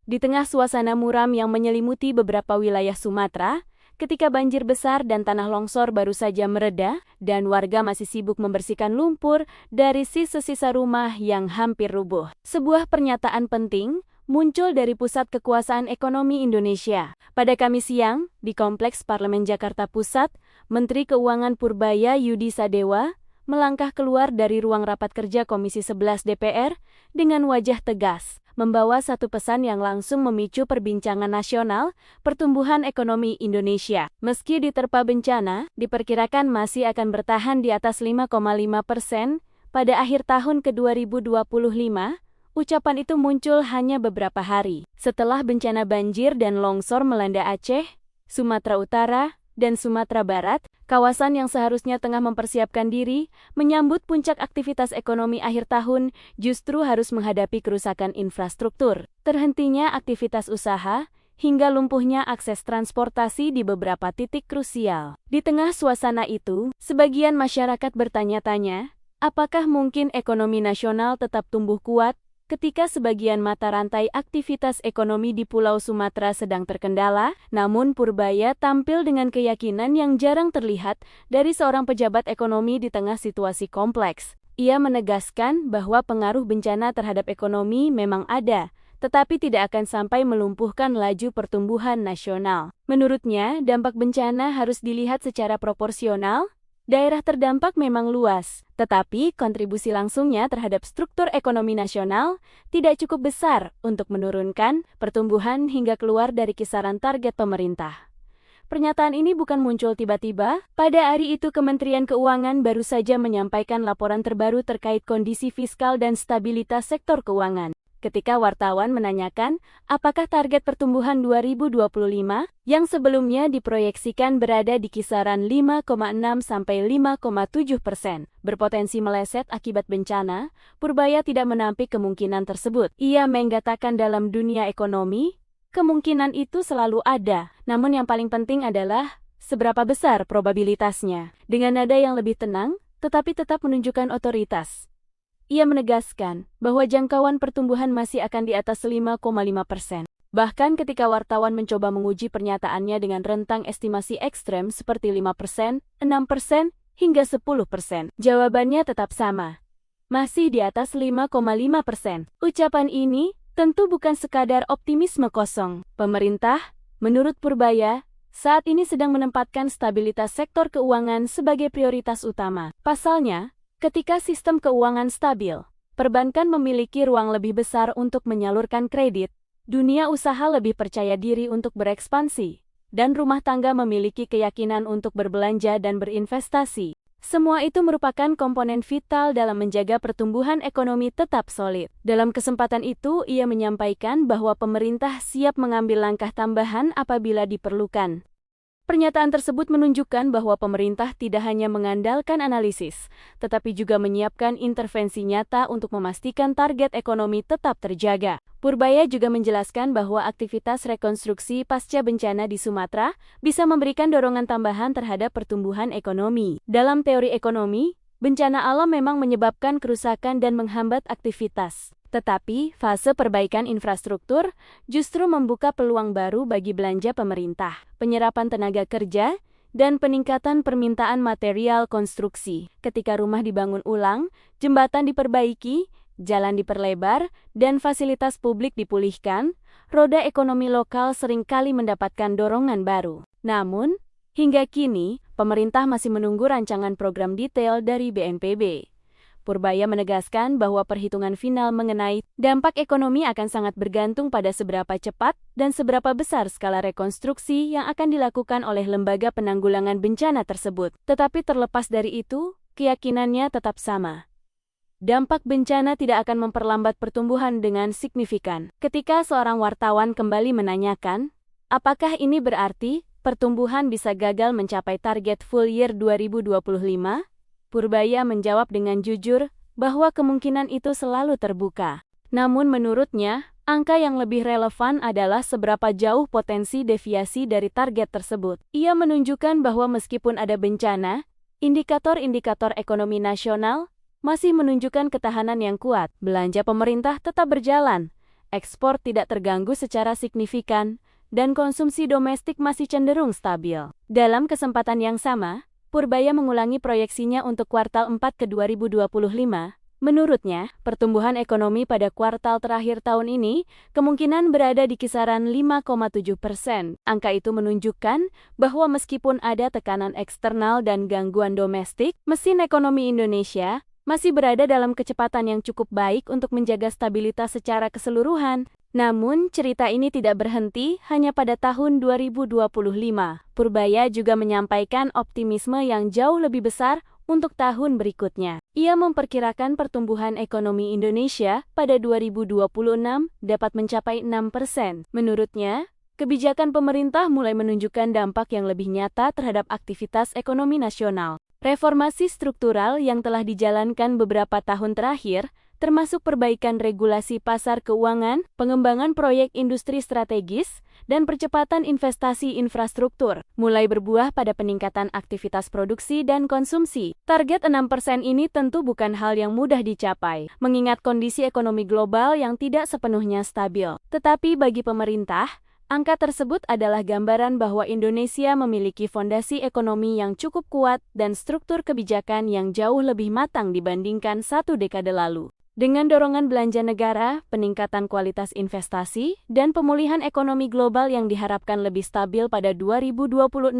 Di tengah suasana muram yang menyelimuti beberapa wilayah Sumatera, ketika banjir besar dan tanah longsor baru saja mereda, dan warga masih sibuk membersihkan lumpur dari sisa-sisa rumah yang hampir rubuh. Sebuah pernyataan penting muncul dari Pusat Kekuasaan Ekonomi Indonesia. Pada Kamis siang, di Kompleks Parlemen Jakarta Pusat, Menteri Keuangan Purbaya Yudi Sadewa melangkah keluar dari ruang rapat kerja Komisi 11 DPR dengan wajah tegas, membawa satu pesan yang langsung memicu perbincangan nasional, pertumbuhan ekonomi Indonesia. Meski diterpa bencana, diperkirakan masih akan bertahan di atas 5,5% pada akhir tahun ke-2025. Ucapan itu muncul hanya beberapa hari setelah bencana banjir dan longsor melanda Aceh, Sumatera Utara, dan Sumatera Barat, kawasan yang seharusnya tengah mempersiapkan diri menyambut puncak aktivitas ekonomi akhir tahun justru harus menghadapi kerusakan infrastruktur, terhentinya aktivitas usaha, hingga lumpuhnya akses transportasi di beberapa titik krusial. Di tengah suasana itu, sebagian masyarakat bertanya-tanya, apakah mungkin ekonomi nasional tetap tumbuh kuat ketika sebagian mata rantai aktivitas ekonomi di Pulau Sumatera sedang terkendala? Namun Purbaya tampil dengan keyakinan yang jarang terlihat dari seorang pejabat ekonomi di tengah situasi kompleks. Ia menegaskan bahwa pengaruh bencana terhadap ekonomi memang ada, tetapi tidak akan sampai melumpuhkan laju pertumbuhan nasional. Menurutnya, dampak bencana harus dilihat secara proporsional. Daerah terdampak memang luas, tetapi kontribusi langsungnya terhadap struktur ekonomi nasional tidak cukup besar untuk menurunkan pertumbuhan hingga keluar dari kisaran target pemerintah. Pernyataan ini bukan muncul tiba-tiba. Pada hari itu Kementerian Keuangan baru saja menyampaikan laporan terbaru terkait kondisi fiskal dan stabilitas sektor keuangan. Ketika wartawan menanyakan apakah target pertumbuhan 2025 yang sebelumnya diproyeksikan berada di kisaran 5,6 sampai 5,7% berpotensi meleset akibat bencana, Purbaya tidak menampik kemungkinan tersebut. Ia mengatakan dalam dunia ekonomi, kemungkinan itu selalu ada, namun yang paling penting adalah seberapa besar probabilitasnya. Dengan nada yang lebih tenang, tetapi tetap menunjukkan otoritas, ia menegaskan bahwa jangkauan pertumbuhan masih akan di atas 5,5%. Bahkan ketika wartawan mencoba menguji pernyataannya dengan rentang estimasi ekstrem seperti 5%, 6%, hingga 10%, jawabannya tetap sama. Masih di atas 5,5%. Ucapan ini tentu bukan sekadar optimisme kosong. Pemerintah, menurut Purbaya, saat ini sedang menempatkan stabilitas sektor keuangan sebagai prioritas utama. Pasalnya, ketika sistem keuangan stabil, perbankan memiliki ruang lebih besar untuk menyalurkan kredit, dunia usaha lebih percaya diri untuk berekspansi, dan rumah tangga memiliki keyakinan untuk berbelanja dan berinvestasi. Semua itu merupakan komponen vital dalam menjaga pertumbuhan ekonomi tetap solid. Dalam kesempatan itu, ia menyampaikan bahwa pemerintah siap mengambil langkah tambahan apabila diperlukan. Pernyataan tersebut menunjukkan bahwa pemerintah tidak hanya mengandalkan analisis, tetapi juga menyiapkan intervensi nyata untuk memastikan target ekonomi tetap terjaga. Purbaya juga menjelaskan bahwa aktivitas rekonstruksi pasca bencana di Sumatera bisa memberikan dorongan tambahan terhadap pertumbuhan ekonomi. Dalam teori ekonomi, bencana alam memang menyebabkan kerusakan dan menghambat aktivitas. Tetapi, fase perbaikan infrastruktur justru membuka peluang baru bagi belanja pemerintah, penyerapan tenaga kerja, dan peningkatan permintaan material konstruksi. Ketika rumah dibangun ulang, jembatan diperbaiki, jalan diperlebar, dan fasilitas publik dipulihkan, roda ekonomi lokal seringkali mendapatkan dorongan baru. Namun, hingga kini, pemerintah masih menunggu rancangan program detail dari BNPB. Purbaya menegaskan bahwa perhitungan final mengenai dampak ekonomi akan sangat bergantung pada seberapa cepat dan seberapa besar skala rekonstruksi yang akan dilakukan oleh lembaga penanggulangan bencana tersebut. Tetapi terlepas dari itu, keyakinannya tetap sama. Dampak bencana tidak akan memperlambat pertumbuhan dengan signifikan. Ketika seorang wartawan kembali menanyakan, apakah ini berarti pertumbuhan bisa gagal mencapai target full year 2025? Purbaya menjawab dengan jujur bahwa kemungkinan itu selalu terbuka. Namun menurutnya, angka yang lebih relevan adalah seberapa jauh potensi deviasi dari target tersebut. Ia menunjukkan bahwa meskipun ada bencana, indikator-indikator ekonomi nasional masih menunjukkan ketahanan yang kuat. Belanja pemerintah tetap berjalan, ekspor tidak terganggu secara signifikan, dan konsumsi domestik masih cenderung stabil. Dalam kesempatan yang sama, Purbaya mengulangi proyeksinya untuk kuartal 4 ke 2025. Menurutnya, pertumbuhan ekonomi pada kuartal terakhir tahun ini kemungkinan berada di kisaran 5,7%. Angka itu menunjukkan bahwa meskipun ada tekanan eksternal dan gangguan domestik, mesin ekonomi Indonesia masih berada dalam kecepatan yang cukup baik untuk menjaga stabilitas secara keseluruhan. Namun, cerita ini tidak berhenti hanya pada tahun 2025. Purbaya juga menyampaikan optimisme yang jauh lebih besar untuk tahun berikutnya. Ia memperkirakan pertumbuhan ekonomi Indonesia pada 2026 dapat mencapai 6%. Menurutnya, kebijakan pemerintah mulai menunjukkan dampak yang lebih nyata terhadap aktivitas ekonomi nasional. Reformasi struktural yang telah dijalankan beberapa tahun terakhir, termasuk perbaikan regulasi pasar keuangan, pengembangan proyek industri strategis, dan percepatan investasi infrastruktur, mulai berbuah pada peningkatan aktivitas produksi dan konsumsi. Target 6% ini tentu bukan hal yang mudah dicapai, mengingat kondisi ekonomi global yang tidak sepenuhnya stabil. Tetapi bagi pemerintah, angka tersebut adalah gambaran bahwa Indonesia memiliki fondasi ekonomi yang cukup kuat dan struktur kebijakan yang jauh lebih matang dibandingkan 1 dekade lalu. Dengan dorongan belanja negara, peningkatan kualitas investasi, dan pemulihan ekonomi global yang diharapkan lebih stabil pada 2026,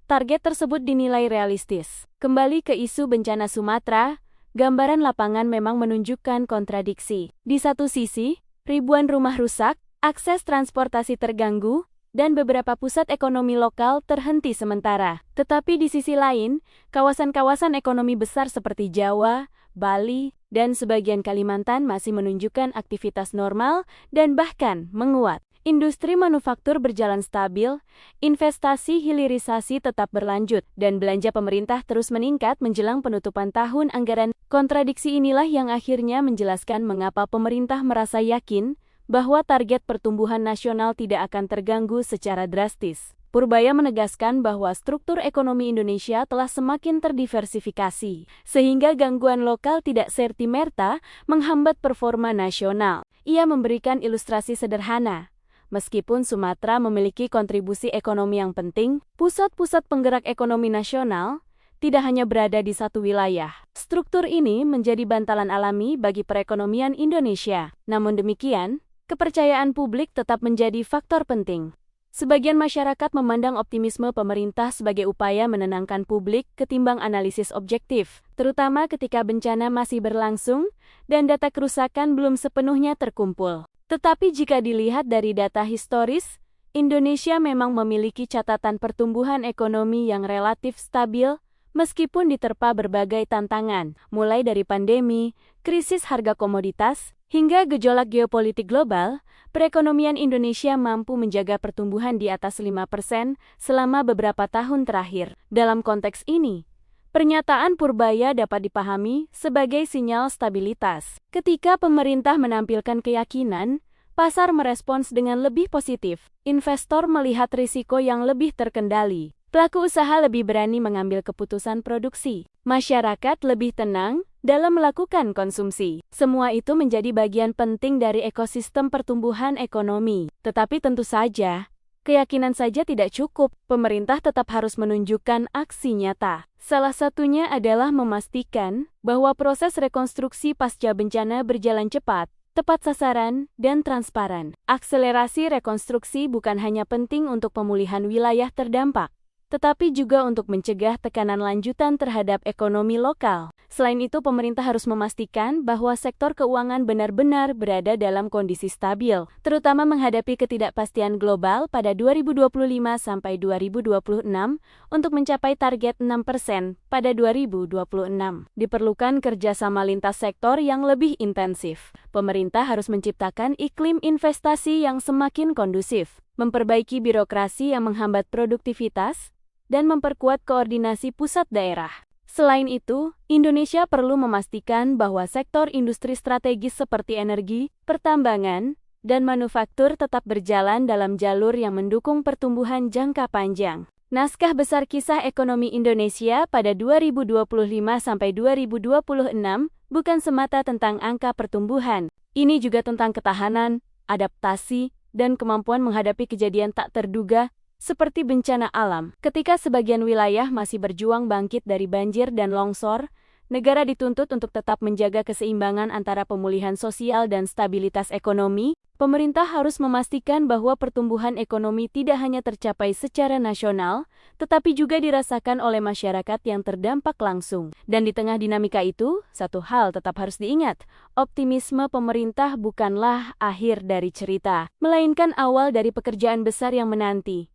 target tersebut dinilai realistis. Kembali ke isu bencana Sumatera, gambaran lapangan memang menunjukkan kontradiksi. Di satu sisi, ribuan rumah rusak, akses transportasi terganggu, dan beberapa pusat ekonomi lokal terhenti sementara. Tetapi di sisi lain, kawasan-kawasan ekonomi besar seperti Jawa, Bali, dan sebagian Kalimantan masih menunjukkan aktivitas normal dan bahkan menguat. Industri manufaktur berjalan stabil, investasi hilirisasi tetap berlanjut, dan belanja pemerintah terus meningkat menjelang penutupan tahun anggaran. Kontradiksi inilah yang akhirnya menjelaskan mengapa pemerintah merasa yakin bahwa target pertumbuhan nasional tidak akan terganggu secara drastis. Purbaya menegaskan bahwa struktur ekonomi Indonesia telah semakin terdiversifikasi, sehingga gangguan lokal tidak serta-merta menghambat performa nasional. Ia memberikan ilustrasi sederhana. Meskipun Sumatera memiliki kontribusi ekonomi yang penting, pusat-pusat penggerak ekonomi nasional tidak hanya berada di satu wilayah. Struktur ini menjadi bantalan alami bagi perekonomian Indonesia. Namun demikian, kepercayaan publik tetap menjadi faktor penting. Sebagian masyarakat memandang optimisme pemerintah sebagai upaya menenangkan publik ketimbang analisis objektif, terutama ketika bencana masih berlangsung dan data kerusakan belum sepenuhnya terkumpul. Tetapi jika dilihat dari data historis, Indonesia memang memiliki catatan pertumbuhan ekonomi yang relatif stabil meskipun diterpa berbagai tantangan, mulai dari pandemi, krisis harga komoditas, hingga gejolak geopolitik global. Perekonomian Indonesia mampu menjaga pertumbuhan di atas 5% selama beberapa tahun terakhir. Dalam konteks ini, pernyataan Purbaya dapat dipahami sebagai sinyal stabilitas. Ketika pemerintah menampilkan keyakinan, pasar merespons dengan lebih positif. Investor melihat risiko yang lebih terkendali. Pelaku usaha lebih berani mengambil keputusan produksi. Masyarakat lebih tenang dalam melakukan konsumsi. Semua itu menjadi bagian penting dari ekosistem pertumbuhan ekonomi. Tetapi tentu saja, keyakinan saja tidak cukup. Pemerintah tetap harus menunjukkan aksi nyata. Salah satunya adalah memastikan bahwa proses rekonstruksi pasca bencana berjalan cepat, tepat sasaran, dan transparan. Akselerasi rekonstruksi bukan hanya penting untuk pemulihan wilayah terdampak, tetapi juga untuk mencegah tekanan lanjutan terhadap ekonomi lokal. Selain itu, pemerintah harus memastikan bahwa sektor keuangan benar-benar berada dalam kondisi stabil, terutama menghadapi ketidakpastian global pada 2025 sampai 2026 untuk mencapai target 6% pada 2026. Diperlukan kerjasama lintas sektor yang lebih intensif. Pemerintah harus menciptakan iklim investasi yang semakin kondusif, memperbaiki birokrasi yang menghambat produktivitas, dan memperkuat koordinasi pusat daerah. Selain itu, Indonesia perlu memastikan bahwa sektor industri strategis seperti energi, pertambangan, dan manufaktur tetap berjalan dalam jalur yang mendukung pertumbuhan jangka panjang. Naskah besar kisah ekonomi Indonesia pada 2025 sampai 2026 bukan semata tentang angka pertumbuhan. Ini juga tentang ketahanan, adaptasi, dan kemampuan menghadapi kejadian tak terduga seperti bencana alam. Ketika sebagian wilayah masih berjuang bangkit dari banjir dan longsor, negara dituntut untuk tetap menjaga keseimbangan antara pemulihan sosial dan stabilitas ekonomi. Pemerintah harus memastikan bahwa pertumbuhan ekonomi tidak hanya tercapai secara nasional, tetapi juga dirasakan oleh masyarakat yang terdampak langsung. Dan di tengah dinamika itu, satu hal tetap harus diingat, optimisme pemerintah bukanlah akhir dari cerita, melainkan awal dari pekerjaan besar yang menanti.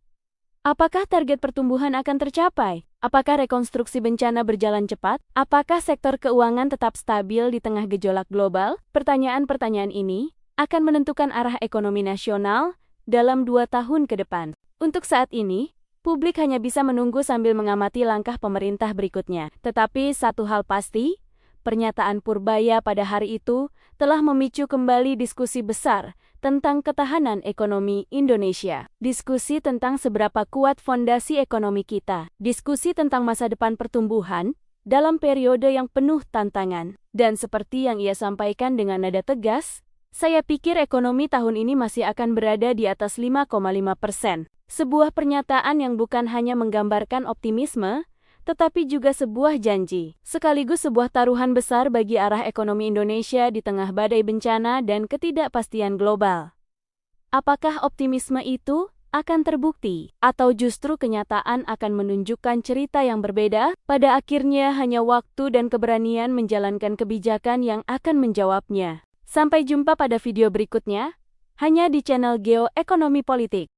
Apakah target pertumbuhan akan tercapai? Apakah rekonstruksi bencana berjalan cepat? Apakah sektor keuangan tetap stabil di tengah gejolak global? Pertanyaan-pertanyaan ini akan menentukan arah ekonomi nasional dalam 2 tahun ke depan. Untuk saat ini, publik hanya bisa menunggu sambil mengamati langkah pemerintah berikutnya. Tetapi satu hal pasti, pernyataan Purbaya pada hari itu telah memicu kembali diskusi besar tentang ketahanan ekonomi Indonesia. Diskusi tentang seberapa kuat fondasi ekonomi kita. Diskusi tentang masa depan pertumbuhan dalam periode yang penuh tantangan. Dan seperti yang ia sampaikan dengan nada tegas, saya pikir ekonomi tahun ini masih akan berada di atas 5,5%. Sebuah pernyataan yang bukan hanya menggambarkan optimisme, tetapi juga sebuah janji, sekaligus sebuah taruhan besar bagi arah ekonomi Indonesia di tengah badai bencana dan ketidakpastian global. Apakah optimisme itu akan terbukti, atau justru kenyataan akan menunjukkan cerita yang berbeda? Pada akhirnya hanya waktu dan keberanian menjalankan kebijakan yang akan menjawabnya. Sampai jumpa pada video berikutnya, hanya di channel Geo Ekonomi Politik.